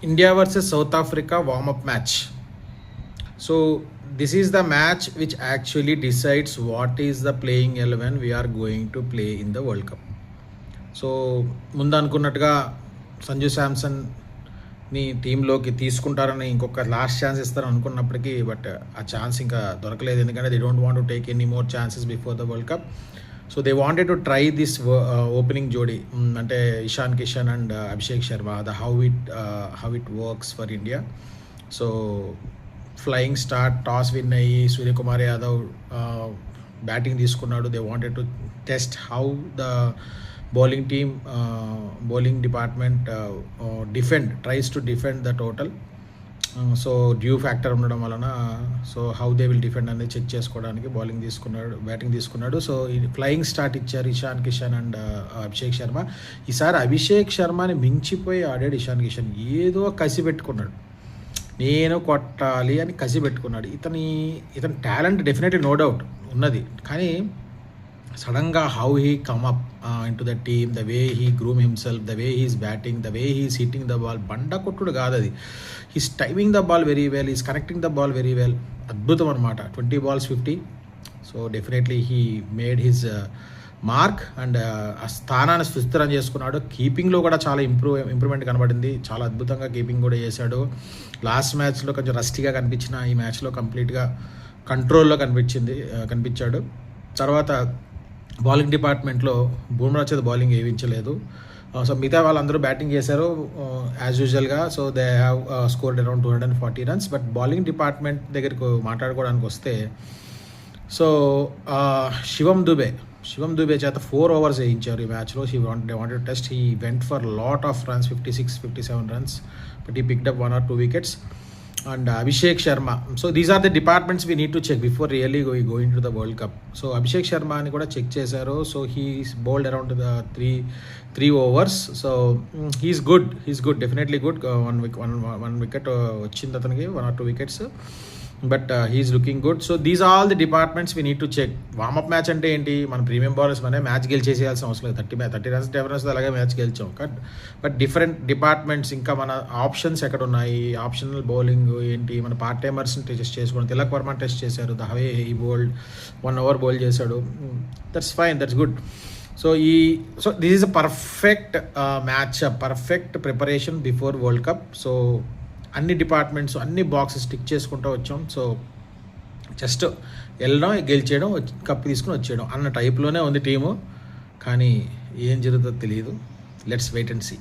India versus South Africa warm-up match. So this is the match which actually decides what is the playing 11 we are going to play in the World Cup. So ముందు అనుకున్నట్టుగా సంజు శాంసన్ని టీంలోకి తీసుకుంటారని ఇంకొక last chance ఇస్తారని అనుకున్నప్పటికీ but ఆ chance ఇంకా దొరకలేదు, ఎందుకంటే they don't want to take any more chances before the world cup. So they wanted to try this opening జోడీ, అంటే Ishan Kishan and Abhishek Sharma, the how it works for India. So flying start, toss win అయ్యి Suryakumar Yadav batting తీసుకున్నాడు. They wanted to test how the bowling team, bowling department tries to defend the total. So dew factor ఉండడం వలన so how they will defend అనేది check చేసుకోవడానికి batting తీసుకున్నాడు. So flying start ఇచ్చారు Ishan Kishan and Abhishek Sharma. ఈసారి అభిషేక్ శర్మని మించిపోయి ఆడాడు ఇషాన్ కిషన్. ఏదో కసి పెట్టుకున్నాడు, నేను కొట్టాలి అని కసి పెట్టుకున్నాడు. ఇతని టాలెంట్ డెఫినెట్లీ నో డౌట్ ఉన్నది, కానీ సడన్గా how he come up into the team, the way he groom himself, the way he's batting, the way he's hitting the ball, బండ కొట్టుడు కాదు అది. He's timing the ball very well, he's connecting the ball very well. అద్భుతం అనమాట. 20 balls 50. So definitely he made his mark and ఆ స్థానాన్ని సుస్థిరం చేసుకున్నాడు. కీపింగ్లో కూడా చాలా ఇంప్రూవ్మెంట్ కనబడింది, చాలా అద్భుతంగా కీపింగ్ కూడా చేశాడు. లాస్ట్ మ్యాచ్లో కొంచెం రస్టీగా కనిపించిన ఈ మ్యాచ్లో కంప్లీట్గా కంట్రోల్లో కనిపించాడు. తర్వాత బౌలింగ్ డిపార్ట్మెంట్లో బూమ్రా చేత బౌలింగ్ వేయించలేదు. సో మిగతా వాళ్ళందరూ బ్యాటింగ్ చేశారు యాజ్ యూజువల్గా. So they have scored around 240 runs. But bowling department దగ్గరికి మాట్లాడుకోవడానికి వస్తే, సో శివం దుబే చేత 4 overs వేయించారు ఈ మ్యాచ్లో. Wanted test, he went for lot of runs, 56-57 runs, but he picked up 1 or 2 wickets. And Abhishek Sharma. So these are the departments we need to check before really going to the World Cup. So Abhishek Sharma ani kuda check chesaru. So he's bowled around the three overs. So he's good, definitely good. One wicket వచ్చింది అతనికి, 1 or 2 wickets. But he's looking good. So these all the departments we need to check. Warm up match అంటే ఏంటి, మన premium bowlers మన match గెలిచేసేయాల్సిన అవసరం లేదు. 30 runs 10 runs అలాగే మ్యాచ్ గెలిచాం. బట్ డిఫరెంట్ డిపార్ట్మెంట్స్, ఇంకా మన ఆప్షన్స్ ఎక్కడ ఉన్నాయి, ఆప్షనల్ బౌలింగ్ ఏంటి, మన పార్ట్ టైమర్స్ని టెస్ట్ చేసుకోవడం. తిలక్ వర్మ టెస్ట్ చేశారు, ద హవే ఈ బౌల్డ్ 1 over బౌల్ చేశాడు. That's fine, that's good. So this is a perfect match, perfect preparation before world cup. So అన్ని డిపార్ట్మెంట్స్, అన్ని బాక్సెస్ టిక్ చేసుకుంటూ వచ్చాం. సో జస్ట్ వెళ్ళడం, గెలిచేయడం, కప్పు తీసుకుని వచ్చేయడం అన్న టైప్లోనే ఉంది టీము. కానీ ఏం జరుగుతుందో తెలియదు. Let's wait and see.